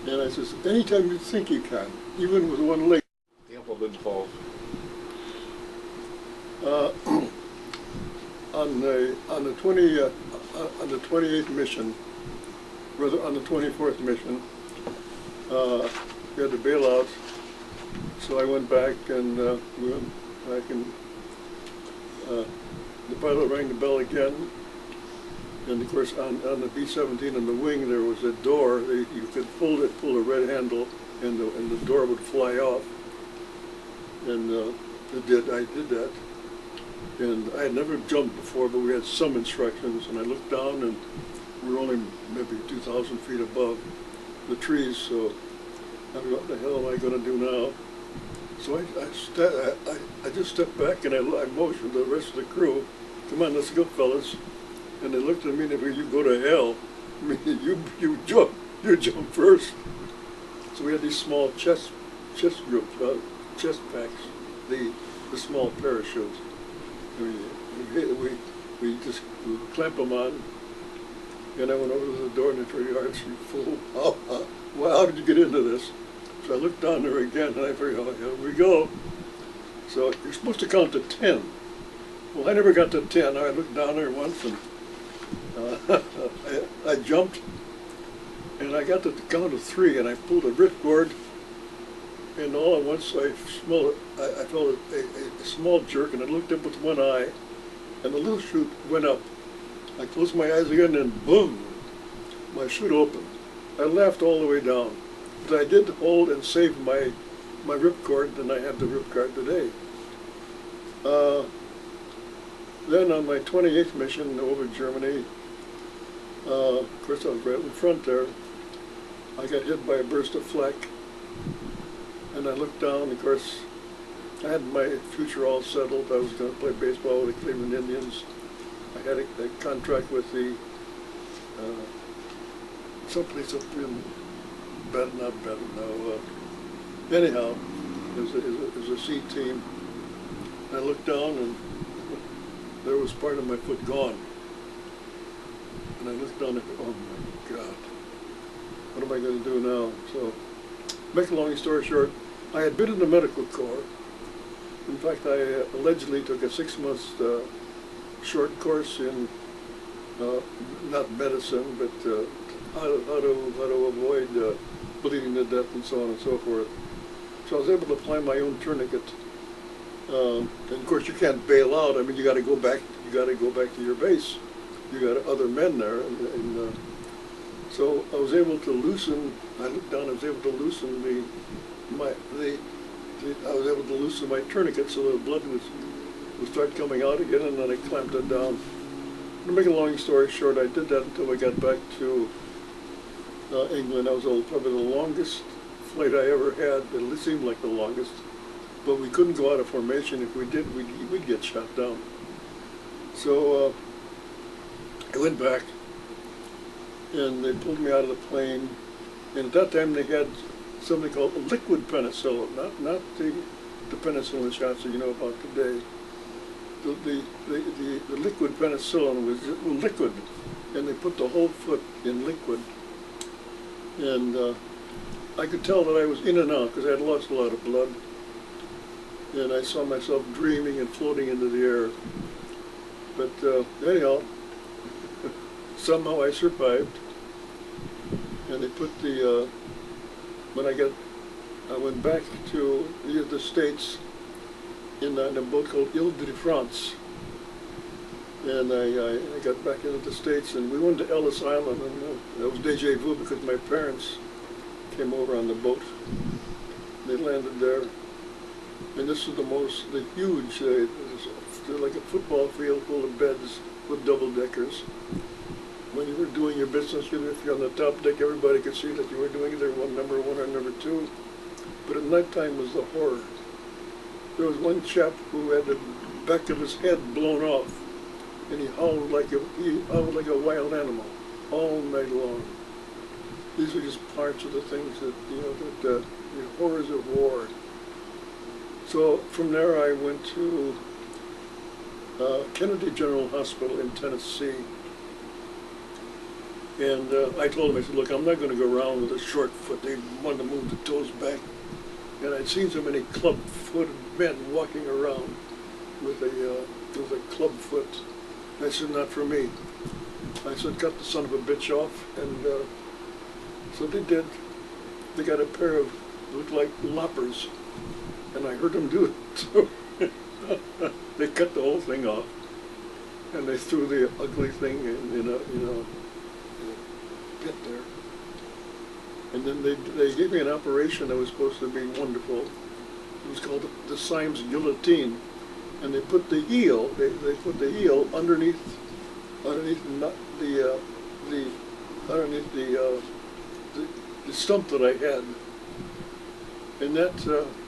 And I says, anytime you think you can, even with one leg. The apple didn't fall. On the 28th mission, rather on the 24th mission, we had to bail out. So I went back and we went back and the pilot rang the bell again. And of course on the B-17 in the wing there was a door. You could pull a red handle and the door would fly off. And I did that. And I had never jumped before, but we had some instructions. And I looked down and we were only maybe 2,000 feet above the trees. So I thought, what the hell am I going to do now? So I just stepped back and I motioned the rest of the crew, come on, let's go, fellas. And they looked at me and they said, you go to hell. I mean, you jump first. So we had these small chest packs, the small parachutes. We just clamp them on. And I went over to the door and they said, you fool. Well, how did you get into this? So I looked down there again and I figured, oh, here we go. So you're supposed to count to 10. Well, I never got to 10. I looked down there once and I jumped and I got to the count of 3 and I pulled a ripcord and all at once I felt a small jerk and I looked up with one eye and the little chute went up. I closed my eyes again and boom, my chute opened. I laughed all the way down. But I did hold and save my ripcord, and I have the ripcord today. Then on my 28th mission over Germany, of course I was right in front there, I got hit by a burst of flak. And I looked down, of course, I had my future all settled. I was going to play baseball with the Cleveland Indians. I had a contract with the someplace up in anyhow, it was a C team. I looked down and there was part of my foot gone. And I looked down and oh my God, what am I going to do now? So, make a long story short, I had been in the medical corps. In fact, I allegedly took a 6-month short course in not medicine, but how to avoid bleeding to death and so on and so forth. So I was able to apply my own tourniquet. And of course, you can't bail out. I mean, you got to go back. You got to go back to your base. You got other men there, and so I was able to loosen. I looked down. I was able to loosen I was able to loosen my tourniquet so the blood would start coming out again, and then I clamped it down. To make a long story short, I did that until I got back to England. That was probably the longest flight I ever had. It seemed like the longest, but we couldn't go out of formation. If we did, we'd get shot down. So I went back, and they pulled me out of the plane. And at that time, they had something called liquid penicillin, not the penicillin shots that you know about today. The liquid penicillin was liquid, and they put the whole foot in liquid. And I could tell that I was in and out because I had lost a lot of blood. And I saw myself dreaming and floating into the air. But anyhow, somehow I survived. And they put the, when I went back to the States in a boat called Ile de France. And I got back into the States, and we went to Ellis Island, and that was deja vu because my parents came over on the boat. They landed there, and this is the huge, like a football field full of beds with double-deckers. When you were doing your business, if you're on the top deck, everybody could see that you were doing either number one or number 2. But at nighttime was the horror. There was one chap who had the back of his head blown off, and he howled like a wild animal all night long. These are just parts of the things that, the horrors of war. So from there I went to Kennedy General Hospital in Tennessee. And I told him, I said, look, I'm not going to go around with a short foot. They wanted to move the toes back. And I'd seen so many club-footed men walking around with a club foot. I said, not for me. I said, cut the son of a bitch off. And so they did. They got a pair of, looked like loppers. And I heard them do it. So they cut the whole thing off. And they threw the ugly thing in a pit there. And then they gave me an operation that was supposed to be wonderful. It was called the Symes guillotine. And they put the heel, they put the heel underneath the stump that I had. And that,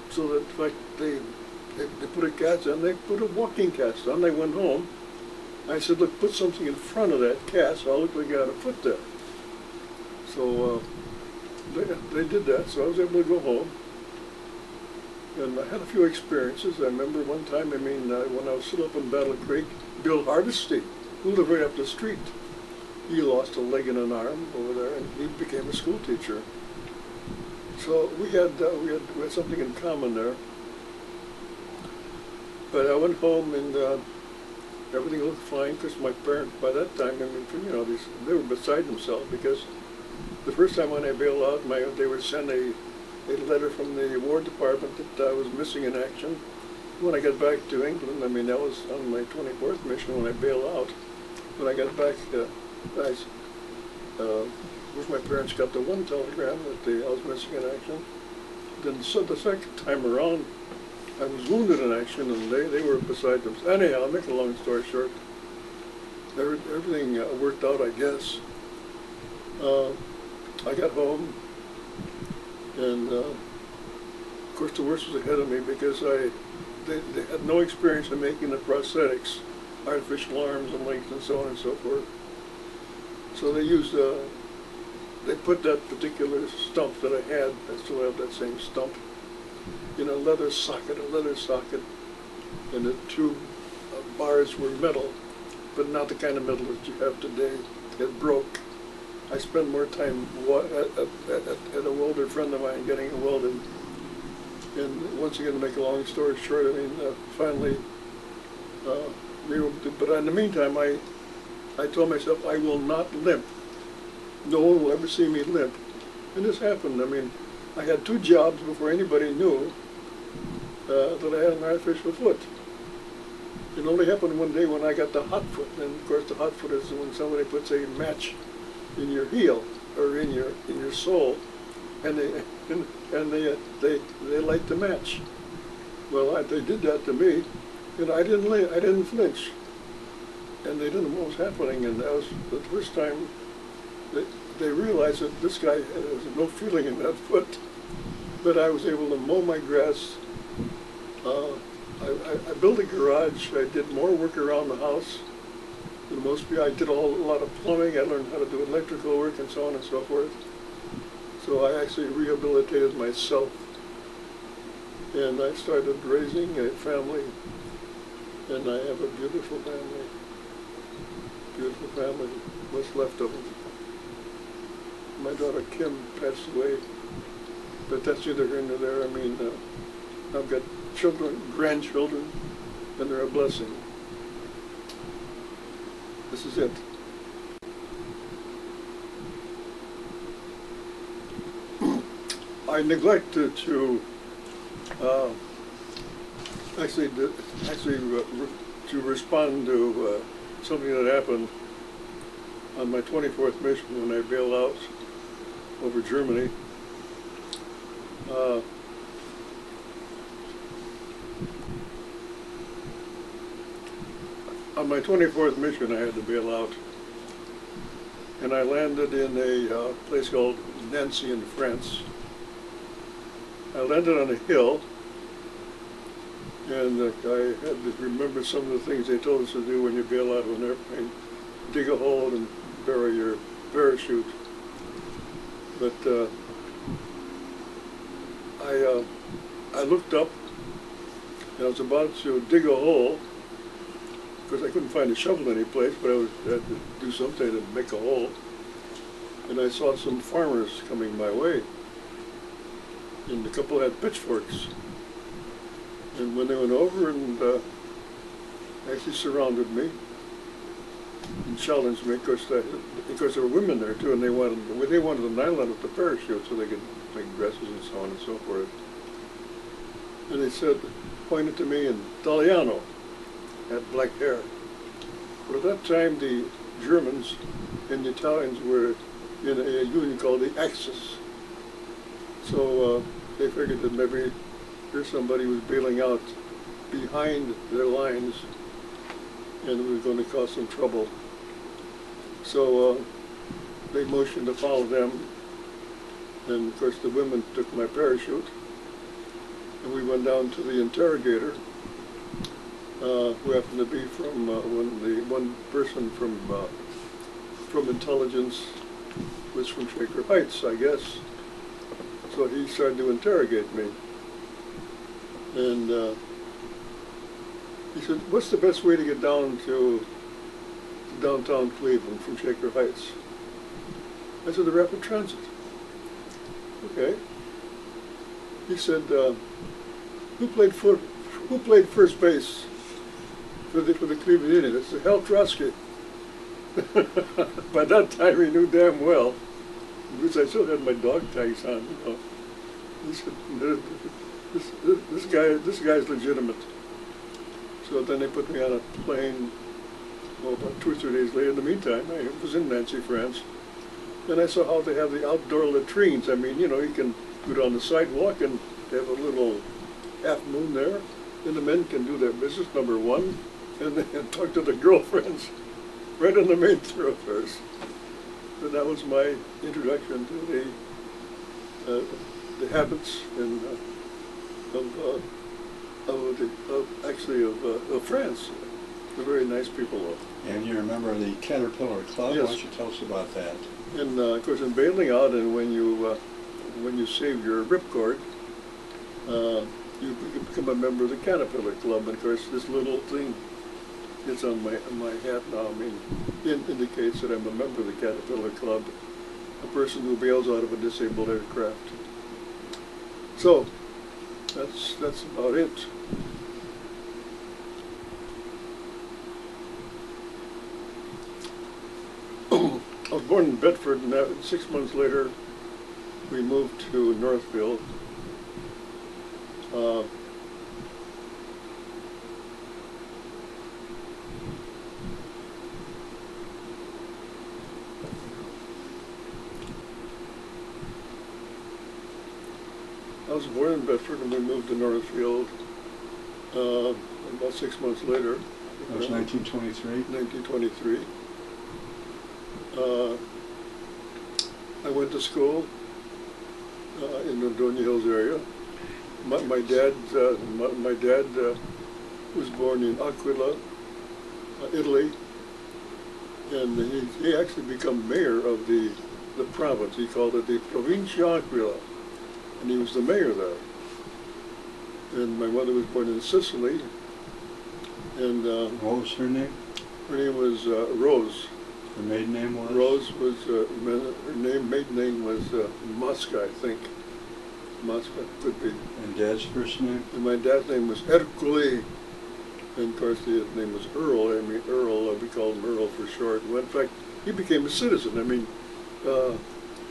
so that in fact they put a cast on, they put a walking cast on. They went home. I said, look, put something in front of that cast, so I'll look like I had a foot there. So they did that, so I was able to go home. And I had a few experiences. I remember one time, when I was still up in Battle Creek, Bill Hardesty, who lived right up the street, he lost a leg and an arm over there, and he became a school teacher. So we had something in common there. But I went home and everything looked fine, because my parents, by that time, they were beside themselves, because the first time when I bailed out, they would send a letter from the War Department that I was missing in action. When I got back to England, that was on my 24th mission when I bailed out. When I got back, my parents got the one telegram that I was missing in action. Then so the second time around, I was wounded in action, and they were beside themselves. Anyhow, I'll make a long story short. Everything worked out, I guess. I got home, and of course the worst was ahead of me, because they had no experience in making the prosthetics, artificial arms and legs and so on and so forth. So they used, they put that particular stump that I had, I still have that same stump, in a leather socket, and the two bars were metal, but not the kind of metal that you have today. It broke. I spent more time at a welder friend of mine getting it welded. And once again, to make a long story short, finally, but in the meantime, I told myself I will not limp. No one will ever see me limp. And this happened. I had 2 jobs before anybody knew that I had an artificial foot. It only happened one day when I got the hot foot. And of course, the hot foot is when somebody puts a match in your heel or in your sole, and they light the match. Well, they did that to me, and I didn't flinch, and they didn't know what was happening. And that was the first time they realized that this guy has no feeling in that foot. But I was able to mow my grass. I built a garage. I did more work around the house. I did a lot of plumbing. I learned how to do electrical work and so on and so forth. So I actually rehabilitated myself. And I started raising a family. And I have a beautiful family. Beautiful family. What's left of them. My daughter Kim passed away. But that's neither here nor there. I've got children, grandchildren, and they're a blessing. This is it. I neglected to respond to something that happened on my 24th mission when I bailed out over Germany. On my 24th mission, I had to bail out, and I landed in a place called Nancy in France. I landed on a hill, and I had to remember some of the things they told us to do when you bail out of an airplane. Dig a hole and bury your parachute. But I looked up, and I was about to dig a hole. Of course, I couldn't find a shovel any place, but I had to do something to make a hole. and I saw some farmers coming my way, and a couple had pitchforks. And when they went over and actually surrounded me and challenged me, of course there were women there too, and they wanted a nylon with the parachute so they could make dresses and so on and so forth. And they said, pointed to me in Italiano, had black hair. But at that time the Germans and the Italians were in a union called the Axis. So they figured that maybe here's somebody who was bailing out behind their lines and it was going to cause some trouble. So they motioned to follow them, and of course the women took my parachute, and we went down to the interrogator, who happened to be from one person from intelligence was from Shaker Heights, I guess. So he started to interrogate me, and he said, "What's the best way to get down to downtown Cleveland from Shaker Heights?" I said, "The rapid transit." Okay. He said, "Who played first base for the Cleveland Indians?" I said, "Hal Trotsky." By that time, he knew damn well, because I still had my dog tags on. You know, he said, "This guy's legitimate." So then they put me on a plane. Well, about 2 or 3 days later. In the meantime, I was in Nancy, France, and I saw how they have the outdoor latrines. I mean, you know, you can go down the sidewalk and they have a little half moon there, and the men can do their business, number one, and then talk to the girlfriends right on the main thoroughfares. And that was my introduction to the habits and of France. They're very nice people, though. And you're a member of the Caterpillar Club. Yes. Why don't you tell us about that? And of course, in bailing out, and when you save your ripcord, you become a member of the Caterpillar Club. And of course, this little thing that's on my hat now, I mean, indicates that I'm a member of the Caterpillar Club, a person who bails out of a disabled aircraft. So that's about it. I was born in Bedford, and 6 months later, we moved to Northfield. I was born in Bedford, and we moved to Northfield about 6 months later. That was 1923? 1923. I went to school in the Dorney Hills area. My dad was born in Aquila, Italy, and he actually became mayor of the province. He called it the Provincia Aquila, and he was the mayor there. And my mother was born in Sicily, and what was her name? Her name was Rose. Her maiden name was? Rose was, her maiden name was Mosca, I think. Mosca, could be. And Dad's first name? And my dad's name was Hercule. And of course his name was Earl. I mean, Earl, we called him Earl for short. Well, in fact, he became a citizen. I mean,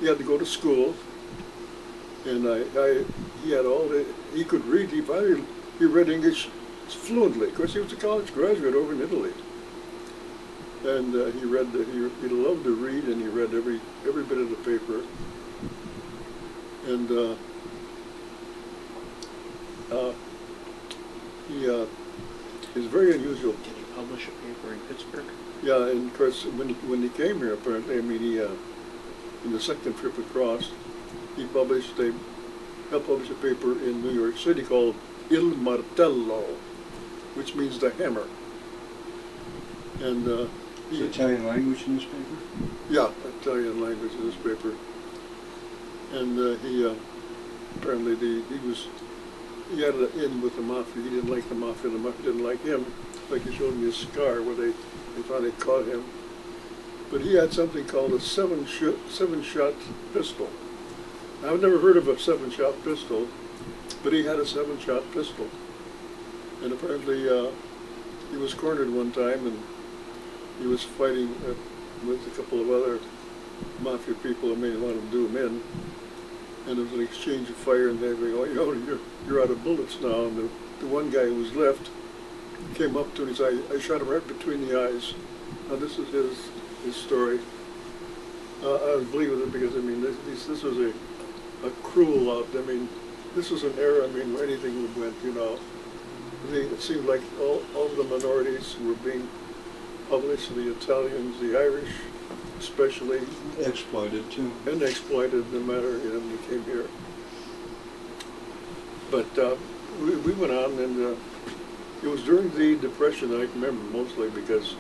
he had to go to school. And he had he could read, he read English fluently. Of course, he was a college graduate over in Italy. And he loved to read, and he read every bit of the paper. And he is very unusual. Did he publish a paper in Pittsburgh? Yeah, and of course, when he came here, apparently, I mean, in the second trip across, he helped publish a paper in New York City called Il Martello, which means the hammer. And Is Italian language in this paper? Yeah, Italian language in this paper. And he apparently he had an in with the mafia. He didn't like the mafia didn't like him. Like he showed me a scar where they finally caught him. but he had something called a seven-shot pistol. I've never heard of a seven-shot pistol, but he had a seven-shot pistol. And apparently he was cornered one time, and he was fighting with a couple of other mafia people who may want to do him in. And there was an exchange of fire, and they were going, oh, you're out of bullets now. And the one guy who was left came up to him and said, I shot him right between the eyes. Now this is his story. I believe with it because, I mean, this was a cruel out. I mean, this was an era, I mean, where anything went, you know. It seemed like all of the minorities were being published, the Italians, the Irish, especially. Exploited too. And exploited, no matter, you know, when they came here. But we went on, and it was during the Depression, I remember mostly, because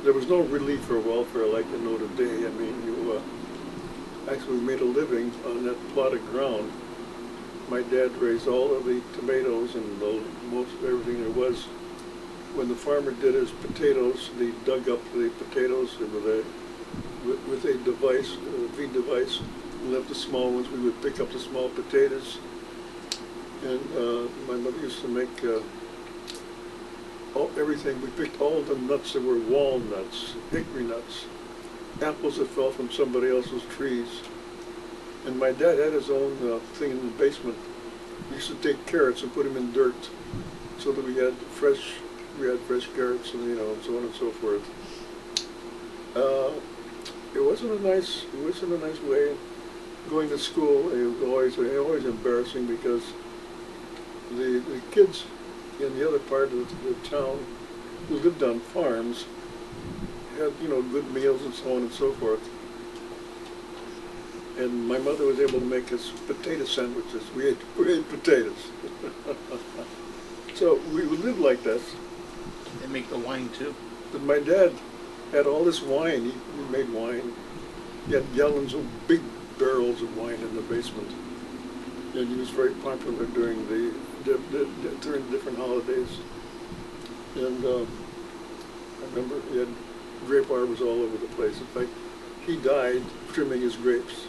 there was no relief or welfare like you know today. I mean, you actually made a living on that plot of ground. My dad raised all of the tomatoes and most everything there was. When the farmer did his potatoes, they dug up the potatoes with a device, a V device, and left the small ones. We would pick up the small potatoes. And my mother used to make everything. We picked all the nuts that were walnuts, hickory nuts, apples that fell from somebody else's trees. And my dad had his own thing in the basement. We used to take carrots and put them in dirt, so that we had fresh carrots, and you know, and so on and so forth. It wasn't a nice way. Going to school, it was always embarrassing because the kids in the other part of the town who lived on farms had, you know, good meals and so on and so forth. And my mother was able to make us potato sandwiches. We ate potatoes. So we would live like this. They make the wine too. But my dad had all this wine. He made wine. He had gallons of big barrels of wine in the basement. And he was very popular during during different holidays. And I remember he had grape arbors all over the place. In fact, he died trimming his grapes.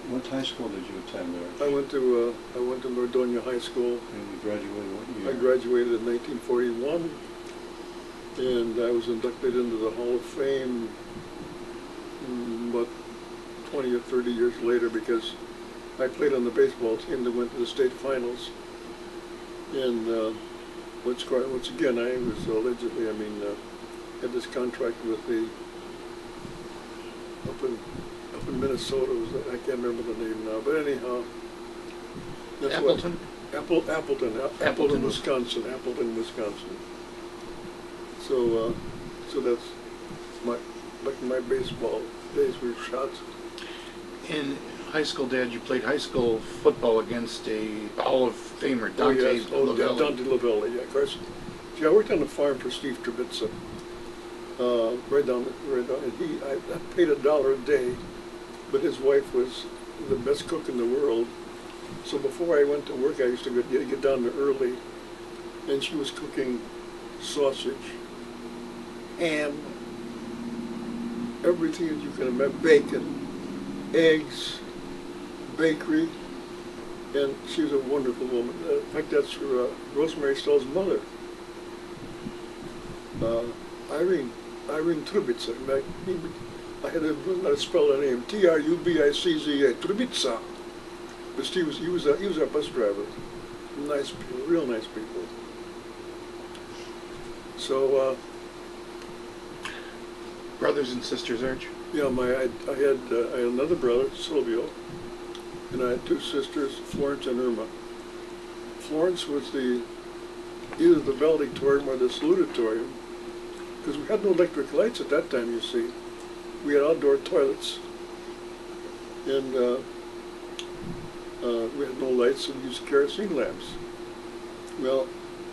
What high school did you attend there? I went to Nordonia High School. And you graduated what year? I graduated in 1941, and I was inducted into the Hall of Fame about 20 or 30 years later, because I played on the baseball team that went to the state finals. And once again, I was allegedly, I mean, had this contract with the up in Minnesota. I can't remember the name now, but anyhow, that's Appleton? Appleton, Wisconsin. So that's my baseball days were shot. In high school, Dad, you played high school football against a Hall of Famer, Dante Lavelli. Dante Lavelli, yeah, of course. See, I worked on a farm for Steve Trubitza, right down, and I paid $1 a day, but his wife was the best cook in the world. So before I went to work, I used to get down there early, and she was cooking sausage, ham, everything that you can imagine, bacon, eggs, bakery, and she was a wonderful woman. In fact, that's Rosemary Stoll's mother, Irene Trubitza. I had to learn how to spell her name, Trubicza, Trubitza. But he was our bus driver. Nice people, real nice people. So. Brothers and sisters, Arch? Yeah, I had another brother, Silvio, and I had two sisters, Florence and Irma. Florence was either the valedictorian or the salutatorian, because we had no electric lights at that time, you see. We had outdoor toilets, and we had no lights, so we used kerosene lamps. Well,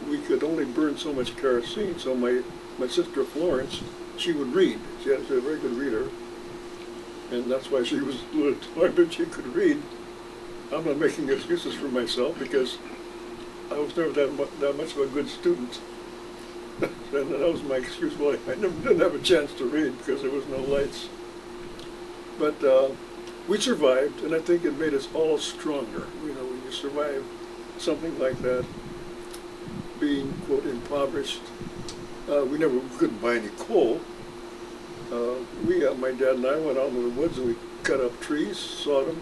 we could only burn so much kerosene, so my sister Florence, she would read. She was a very good reader, and that's why she was but she could read. I'm not making excuses for myself, because I was never that much of a good student. And that was my excuse why I didn't have a chance to read, because there was no lights. But we survived, and I think it made us all stronger. You know, when you survive something like that, being, quote, impoverished. We couldn't buy any coal. My dad and I went out into the woods and we cut up trees, sawed them,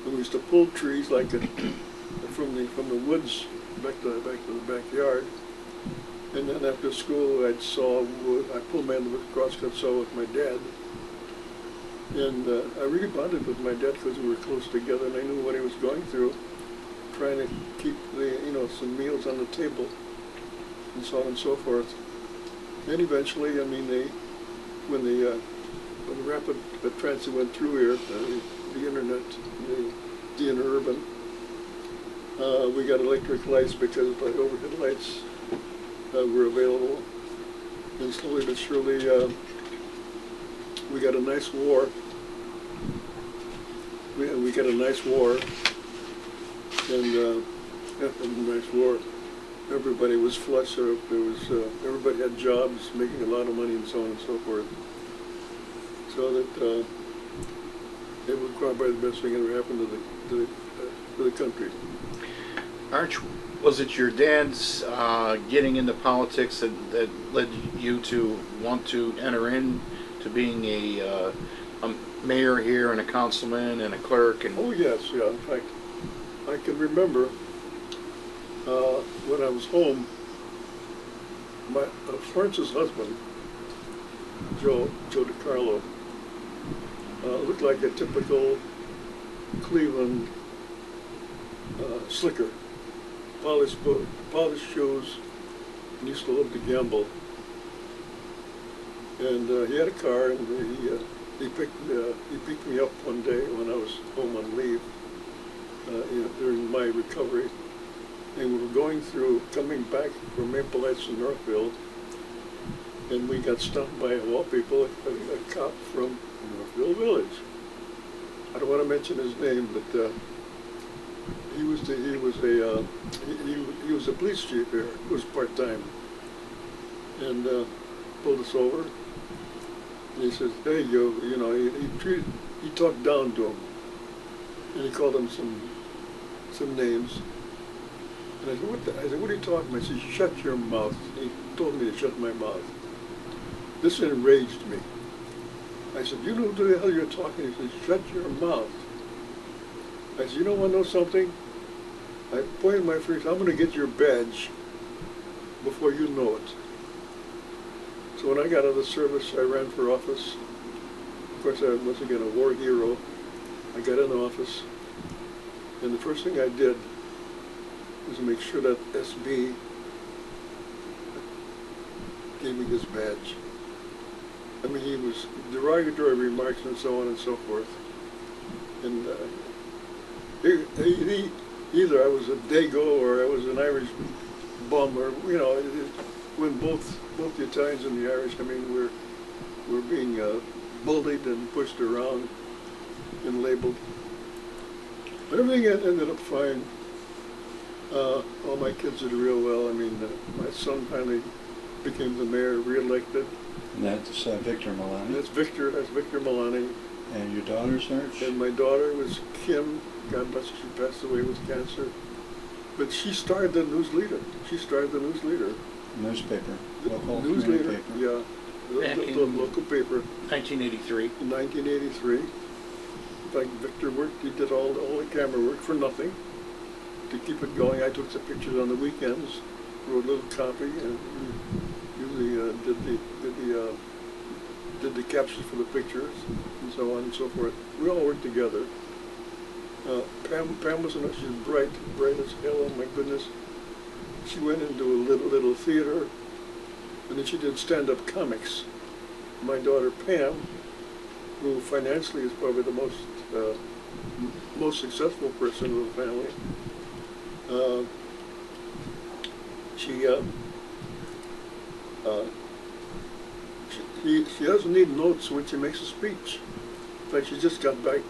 and we used to pull trees like from the woods back to the backyard. And then after school, I'd saw wood. I pulled my end of a crosscut saw with my dad, and I really bonded with my dad because we were close together, and I knew what he was going through, trying to keep some meals on the table, and so on and so forth. And eventually, I mean, when the rapid transit went through here, the internet, the interurban, we got electric lights because the overhead lights were available, and slowly but surely we got a nice war. We got a nice war, and after the nice war, everybody was flush. Everybody had jobs, making a lot of money, and so on and so forth. So that it was probably the best thing that ever happened to the country. Arch, was it your dad's getting into politics that led you to want to enter into being a mayor here and a councilman and a clerk? And Oh yes, yeah. In fact, I can remember when I was home, Florence's husband, Joe DiCarlo, looked like a typical Cleveland slicker. Polished shoes, and used to love to gamble. And he had a car, and he picked me up one day when I was home on leave during my recovery. And we were coming back from Maple Heights to Northfield, and we got stopped by, of all people, a cop from Northfield Village. I don't want to mention his name, but he was a police chief here. He was part-time, and pulled us over. And he says, "Hey, he talked down to him, and he called him some names." And I said, "What are you talking about?" He said, "Shut your mouth." He told me to shut my mouth. This enraged me. I said, "You know who the hell you're talking?" He said, "Shut your mouth." I said, "You don't want to know something?" I pointed my finger, "I'm going to get your badge before you know it." So when I got out of the service, I ran for office. Of course, I was once again a war hero. I got in office, and the first thing I did was to make sure that SB gave me this badge. I mean, he was derogatory remarks and so on and so forth. And either I was a Dago or I was an Irish bum, or when both the Italians and the Irish, I mean, were being bullied and pushed around and labeled. But everything ended up fine. All my kids did real well. I mean, my son finally became the mayor, re-elected. And that's Victor Milani. That's Victor Milani. And your daughter's Arch? And my daughter was Kim. God bless her, she passed away with cancer. But she started the News Leader. Newspaper. Local News Leader, paper. yeah. The local paper. 1983. In 1983. In fact, Victor worked, he did all the camera work for nothing. To keep it going, I took the pictures on the weekends, wrote a little copy, and usually did the captions for the pictures, and so on and so forth. We all worked together. Pam was she's bright as hell, oh my goodness. She went into a little theater, and then she did stand-up comics. My daughter Pam, who financially is probably the most successful person in the family, she doesn't need notes when she makes a speech. In fact, she just got back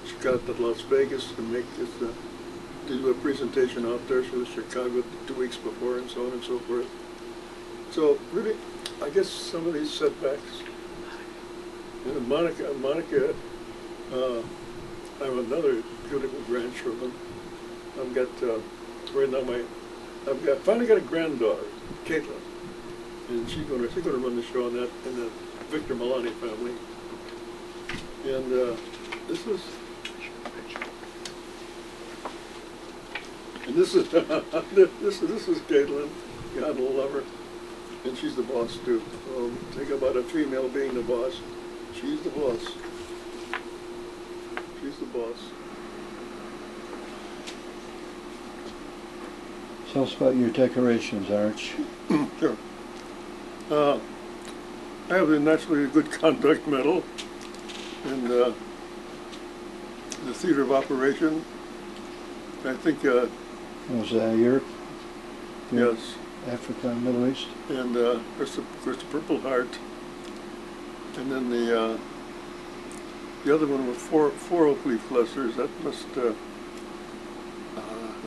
she got to Las Vegas to make this, to do a presentation out there. She was in Chicago 2 weeks before, and so on and so forth. So really, I guess some of these setbacks. And Monica, I have another beautiful grandchildren. I've got right now finally got a granddaughter, Caitlin, and she's gonna run the show on that in the Victor Milani family. And this is this is Caitlin. God will love her, and she's the boss too. Think about a female being the boss. She's the boss. She's the boss. Tell us about your decorations, Arch. Sure. I have the Naturally Good Conduct Medal in the Theater of Operation. I think, Was Europe? yes. Africa, Middle East? And of course the Purple Heart. And then the other one was four oak leaf clusters. That must, the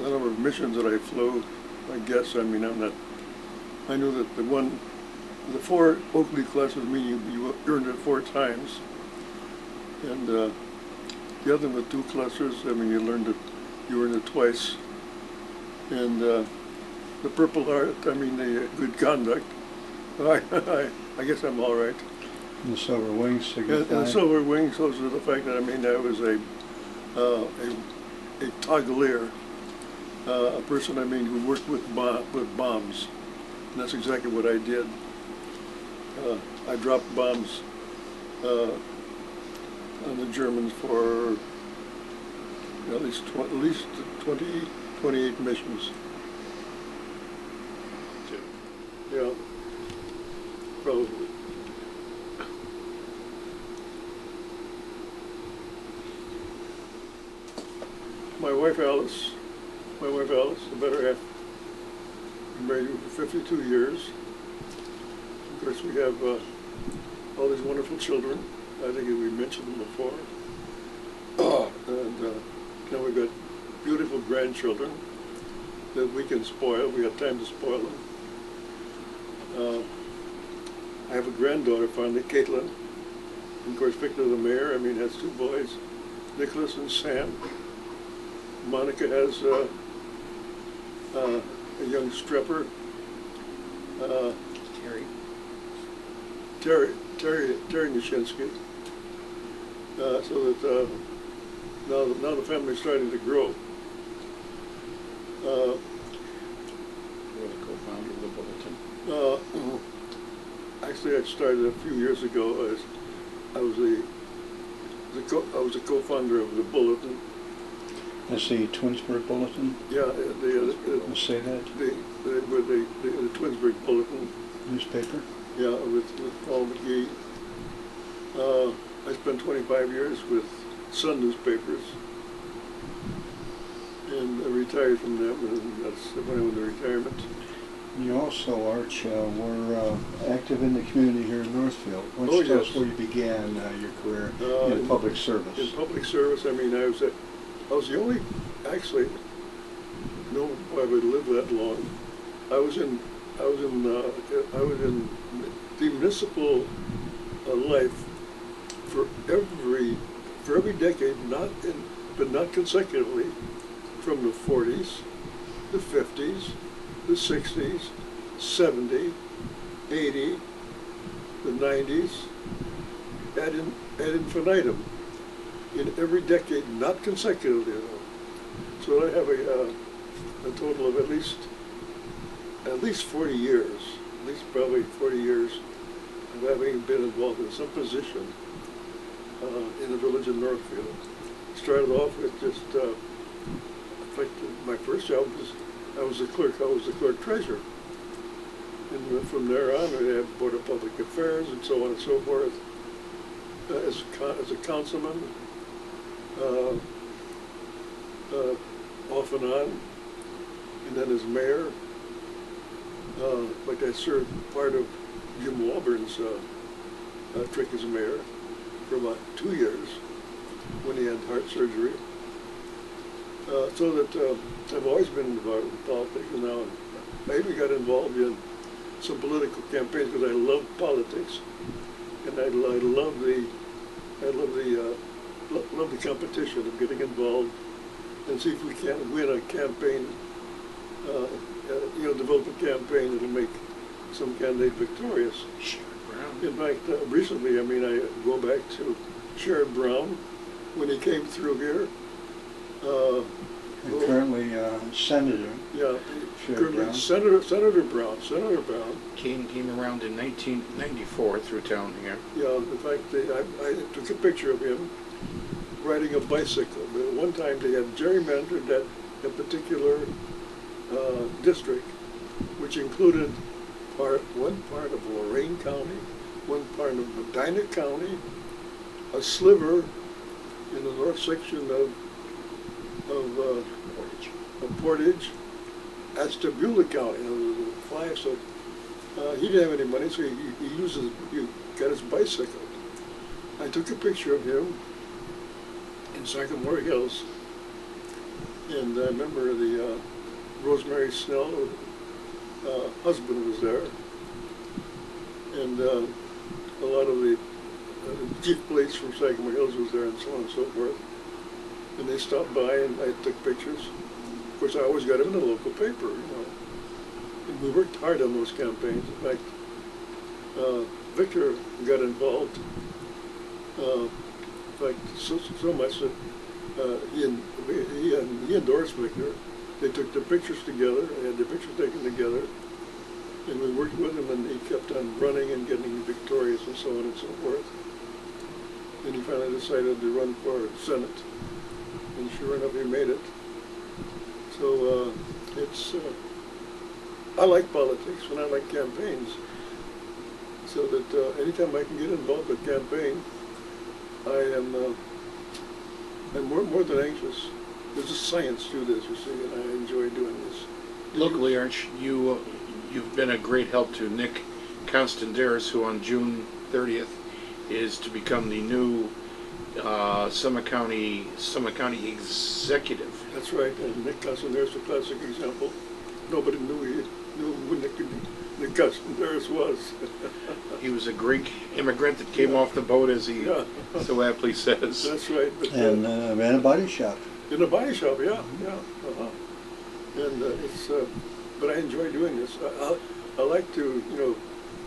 number of missions that I flew, I guess. I mean, I knew that the four oak leaf clusters mean you earned it 4 times. And the other with 2 clusters, I mean, you earned it twice. And the Purple Heart, I mean, the Good Conduct. I guess I'm all right. And the Silver Wings signify? And the Silver Wings, those are the fact that, I mean, I was a toggler, a person, I mean, who worked with bombs. And that's exactly what I did. I dropped bombs on the Germans for at least 28 missions. Yeah, probably. My wife Alice, the better half, been married for 52 years. Of course, we have all these wonderful children. I think we mentioned them before. And now we've got beautiful grandchildren that we can spoil. We have time to spoil them. I have a granddaughter finally, Caitlin. And of course, Victor the mayor, I mean, has 2 boys, Nicholas and Sam. Monica has a young stripper, Terry Nishinsky. So that now the family's starting to grow. You're the co-founder of the Bulletin. Actually, I started a few years ago as I was a co-founder of the Bulletin. That's the Twinsburg Bulletin? Yeah, Let's say that? the Twinsburg Bulletin. Newspaper? Yeah, with Paul McGee. I spent 25 years with Sun newspapers, and I retired from them, and that's when I went to retirement. You also, Arch, were active in the community here in Northfield. Why don't you tell us where you began your career in public service? In public service, I mean, I was the only, actually, no, I would live that long. I was in the municipal life for every decade, but not consecutively, from the 40s, the 50s, the 60s, 70, 80, the 90s, ad infinitum, in every decade, not consecutively though. So I have a total of at least 40 years, at least probably 40 years of having been involved in some position in the village of Northfield. Started off with just, in fact, my first job was, I was the clerk treasurer. And from there on, I had Board of Public Affairs and so on and so forth. As a councilman, off and on, and then as mayor. Like I served part of Jim Walburn's trick as mayor for about 2 years when he had heart surgery. So that I've always been involved in politics, and now I even got involved in some political campaigns because I love politics, and I love the competition of getting involved and see if we can win a campaign, develop a campaign that'll make some candidate victorious. In fact, recently, I mean, I go back to Sherrod Brown when he came through here. And currently Senator. Yeah, Brown. Senator Brown came around in 1994 through town here. Yeah, in fact, I took a picture of him riding a bicycle. But one time they had gerrymandered that a particular district, which included one part of Lorain County, one part of Medina County, a sliver in the north section of Portage, Ashtabula County. So he didn't have any money, so he got his bicycle. I took a picture of him in Sycamore Hills, and I remember the Rosemary Snell husband was there, and a lot of the chief police from Sycamore Hills was there, and so on and so forth. And they stopped by, and I took pictures. Of course, I always got them in the local paper, And we worked hard on those campaigns. In fact, Victor got involved. In fact, so much that he endorsed Victor. They took the pictures together. They had the pictures taken together, and we worked with him. And he kept on running and getting victorious, and so on and so forth. And he finally decided to run for Senate. And sure enough, he made it. So I like politics and I like campaigns. So that anytime I can get involved with a campaign, I'm more than anxious. There's a science to this, you see, and I enjoy doing this. Locally, Arch, you've been a great help to Nick Constandaris, who on June 30th is to become the new Summit County executive. That's right, and Nick Constandaris is a classic example. Nobody knew who Nick Constandaris was. He was a Greek immigrant that came off the boat, as he so aptly says. That's right. But, and ran a body shop. In a body shop, yeah. And but I enjoy doing this. I like to,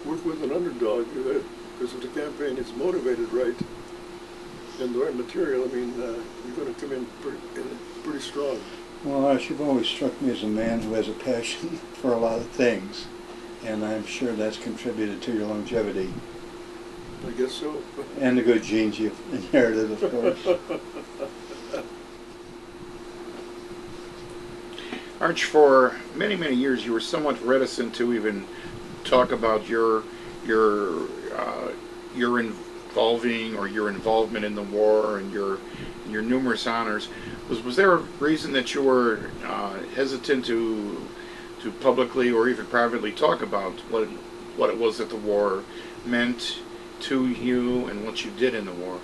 work with an underdog because if the campaign is motivated right and the right material, I mean, you're going to come in pretty strong. Well, Arch, you've always struck me as a man who has a passion for a lot of things, and I'm sure that's contributed to your longevity. I guess so. And the good genes you've inherited, of course. Arch, for many, many years, you were somewhat reticent to even talk about your involvement in the war and your numerous honors. Was there a reason that you were hesitant to publicly or even privately talk about what it was that the war meant to you and what you did in the war?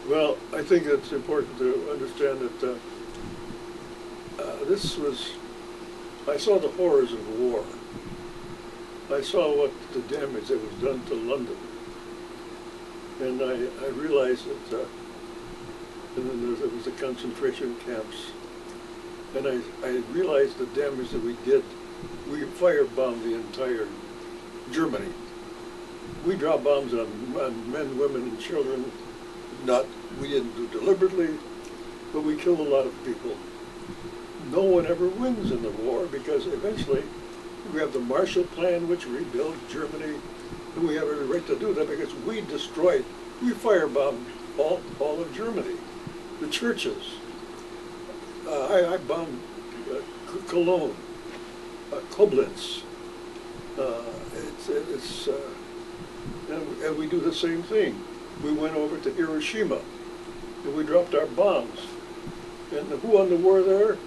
Well, I think it's important to understand that I saw the horrors of war. I saw what the damage that was done to London. And I realized that and then there was the concentration camps. And I realized the damage that we did. We firebombed the entire Germany. We dropped bombs on men, women, and children. We didn't do deliberately, but we killed a lot of people. No one ever wins in the war because eventually we have the Marshall Plan, which rebuilt Germany, and we have every right to do that because we firebombed all of Germany. The churches. I bombed Cologne, Koblenz. And we do the same thing. We went over to Hiroshima, and we dropped our bombs. And who won the war there?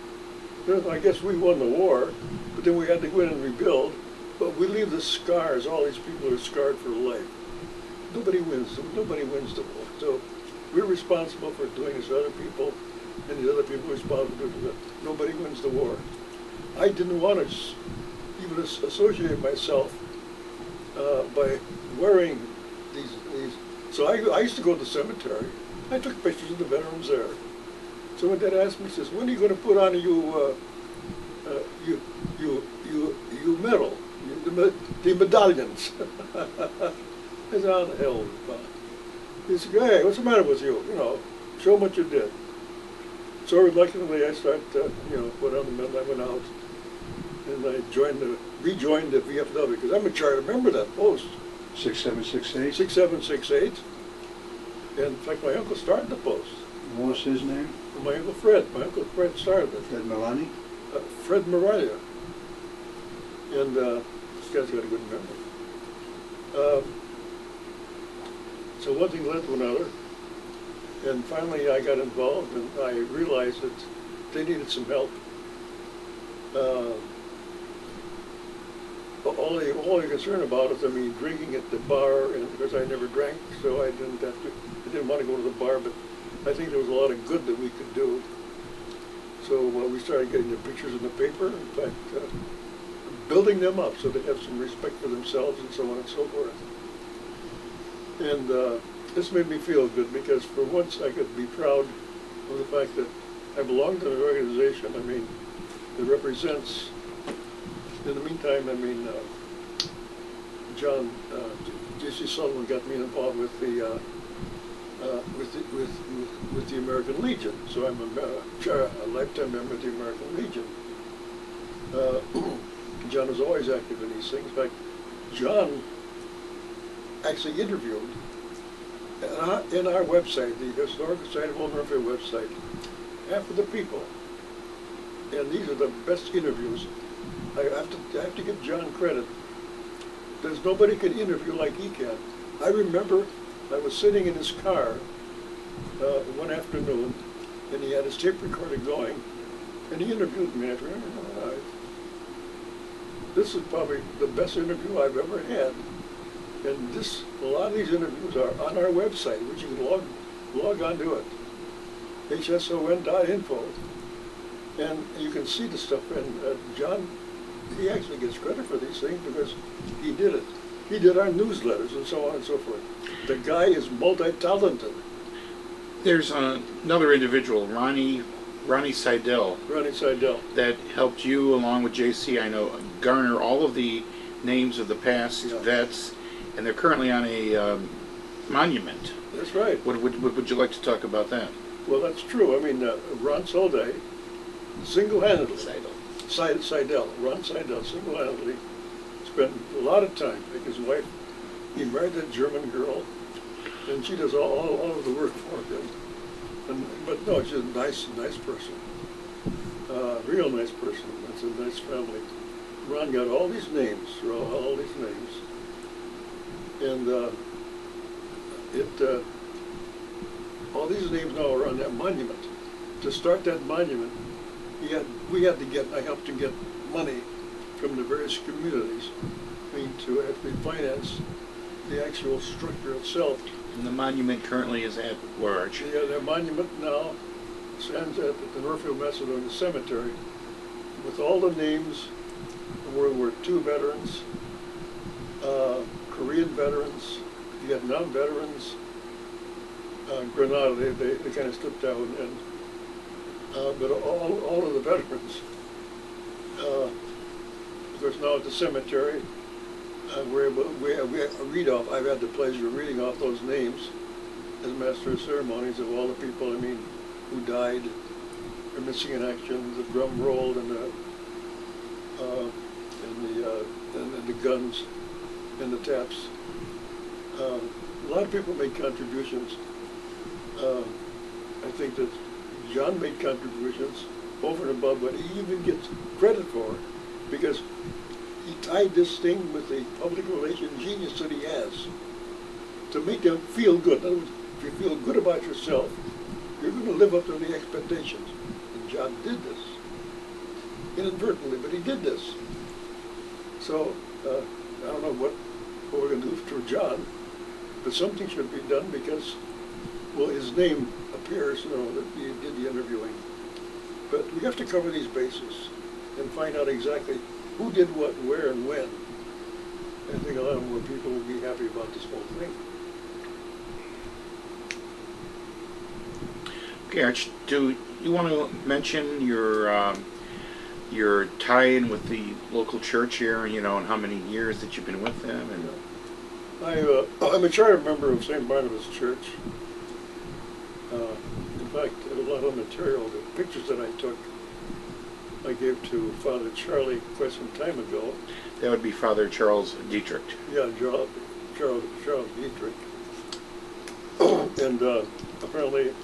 I guess we won the war, but then we had to go in and rebuild. But we leave the scars. All these people are scarred for life. Nobody wins the war. So we're responsible for doing this to other people, and the other people are responsible for doing it. Nobody wins the war. I didn't want to even associate myself by wearing these. So I used to go to the cemetery. I took pictures of the veterans there. So when Dad asked me, he says, "When are you going to put on you medal, the medallions?" I said, "How the hell?" He said, "Hey, what's the matter with you? You know, show them what you did." So reluctantly, I started, put on the medal. I went out, and I rejoined the VFW because I'm a charter member of that post. 6768? 6768. And in fact, my uncle started the post. What was his name? My Uncle Fred. My Uncle Fred started it. Fred Milani? Fred Mariah. And this guy's got a good memory. So one thing led to another. And finally I got involved and I realized that they needed some help. All they're concerned about is, drinking at the bar, and of course I never drank, so I didn't want to go to the bar, but I think there was a lot of good that we could do. So we started getting the pictures in the paper, in fact, building them up so they have some respect for themselves and so on and so forth. And this made me feel good because for once I could be proud of the fact that I belong to an organization, that represents. In the meantime, John, J.C. Sullivan got me involved with the American Legion. So I'm a lifetime member of the American Legion. John was always active in these things. In fact, John actually interviewed in our website, the Historical Society of Old Northfield website, half of the people. And these are the best interviews. I have to give John credit. There's nobody can interview like he can. I remember I was sitting in his car one afternoon, and he had his tape recorder going, and he interviewed me. I remember, this is probably the best interview I've ever had. And a lot of these interviews are on our website, which you can log on to it, hson.info, and you can see the stuff. And John, he actually gets credit for these things because he did it. He did our newsletters and so on and so forth. The guy is multi-talented. There's another individual, Ronnie Seidel. Ronnie Seidel. That helped you, along with JC, I know, garner all of the names of the past vets, and they're currently on a monument. That's right. What would you like to talk about that? Well, that's true. Ron Solday, single-handedly, Seidel, Ron Seidel, single-handedly, spent a lot of time. Like his wife, he married that German girl, and she does all of the work for him. But no, she's a nice person. Real nice person. That's a nice family. Ron got all these names, all these names. And all these names now are on that monument. To start that monument, I helped to get money from the various communities, to actually finance the actual structure itself. And the monument currently is at large. Yeah, the monument now stands at the Northfield Macedonia Cemetery with all the names of World War II veterans, Korean veterans, Vietnam veterans, Grenada, they kind of slipped out, but all of the veterans. Of course, now at the cemetery, I've had the pleasure of reading off those names as master of ceremonies of all the people, who died or missing in action. The drum rolled and the guns and the taps. A lot of people made contributions. I think that John made contributions over and above what he even gets credit for, because he tied this thing with the public relations genius that he has to make them feel good. In other words, if you feel good about yourself, you're going to live up to the expectations. And John did this. Inadvertently, but he did this. So, I don't know what we're going to do for John, but something should be done because, well, his name appears, that he did the interviewing. But we have to cover these bases and find out exactly who did what, where, and when. I think a lot more people will be happy about this whole thing. Okay, Arch, do you want to mention your tie-in with the local church here, you know, and how many years that you've been with them? And I'm a charter member of St. Barnabas Church. In fact, a lot of material, the pictures that I took, I gave to Father Charlie quite some time ago. that would be Father Charles Dietrich. Yeah, Charles Dietrich. And apparently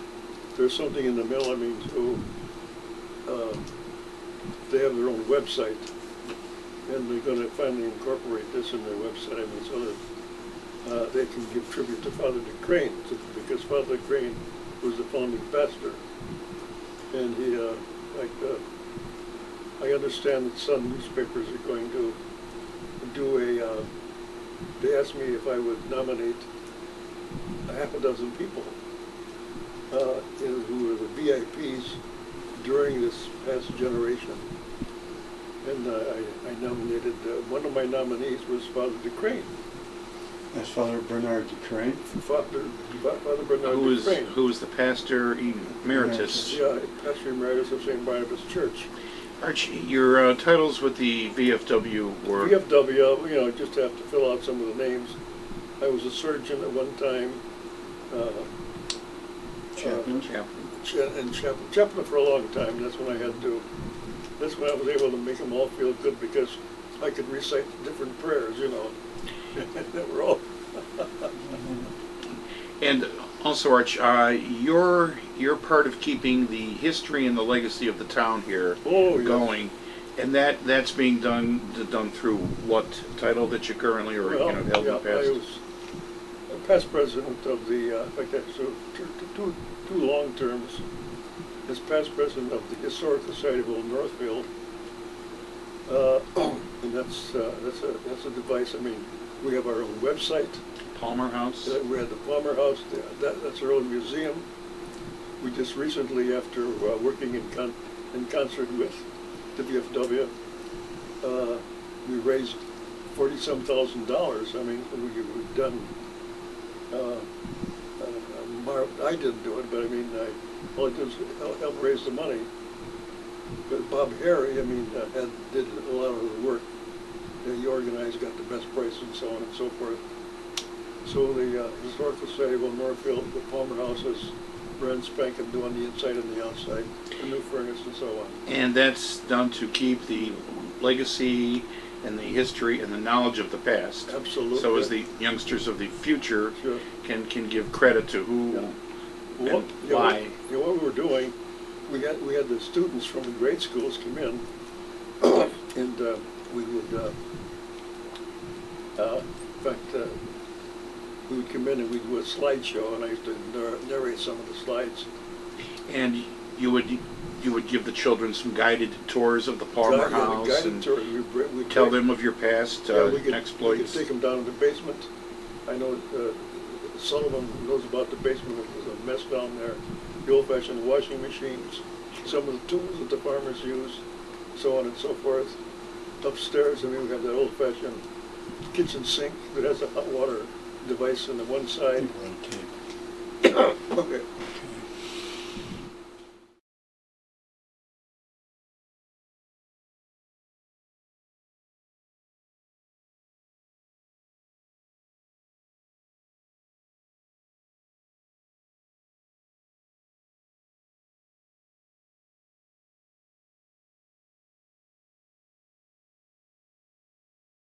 there's something in the Milani who they have their own website, and they're going to finally incorporate this in their website. I mean, so that they can give tribute to Father DeCrane, because Father DeCrane was the founding pastor, and he, I understand that some newspapers are going to do a. They asked me if I would nominate a half a dozen people who were the VIPs during this past generation. And I nominated, one of my nominees was Father DeCrane. That's Father Bernard DeCrane. Father Bernard DeCrane. Who was the pastor emeritus? Yeah, pastor emeritus of St. Barnabas Church. Arch, your titles with the VFW were? VFW, you know, just have to fill out some of the names. I was a surgeon at one time. Chaplain. And chaplain for a long time. That's when I had to. That's when I was able to make them all feel good, because I could recite different prayers, you know. That were all. And also, Arch, you're part of keeping the history and the legacy of the town here going, and that's being done through what title that you currently held in the past? I was a past president of the. In fact, so two long terms as past president of the Historic Society of Old Northfield, and that's a device. I mean, we have our own website. Palmer House? We had the Palmer House. That's our own museum. We just recently, after working in concert with the VFW, we raised $40-some thousand. I mean, we've done. I didn't do it, but I mean, all I did was help raise the money. But Bob Harry, I mean, did a lot of the work. He organized, got the best price, and so on and so forth. So the Historical Society of Old Northfield, the Palmer House is brand spanking new on the inside and the outside, a new furnace and so on. And that's done to keep the legacy and the history and the knowledge of the past. Absolutely. So as the youngsters of the future can give credit to who and why. What we were doing, we had the students from the grade schools come in, and we would, in fact, we would come in and we'd do a slideshow, and I used to narrate some of the slides. And you would give the children some guided tours of the Palmer House and tell them of your past exploits. We could take them down to the basement. I know Sullivan knows about the basement. It was a mess down there. The old-fashioned washing machines, some of the tools that the farmers use, so on and so forth. Upstairs, I mean, we have that old-fashioned kitchen sink that has a hot water device on the one side. Okay.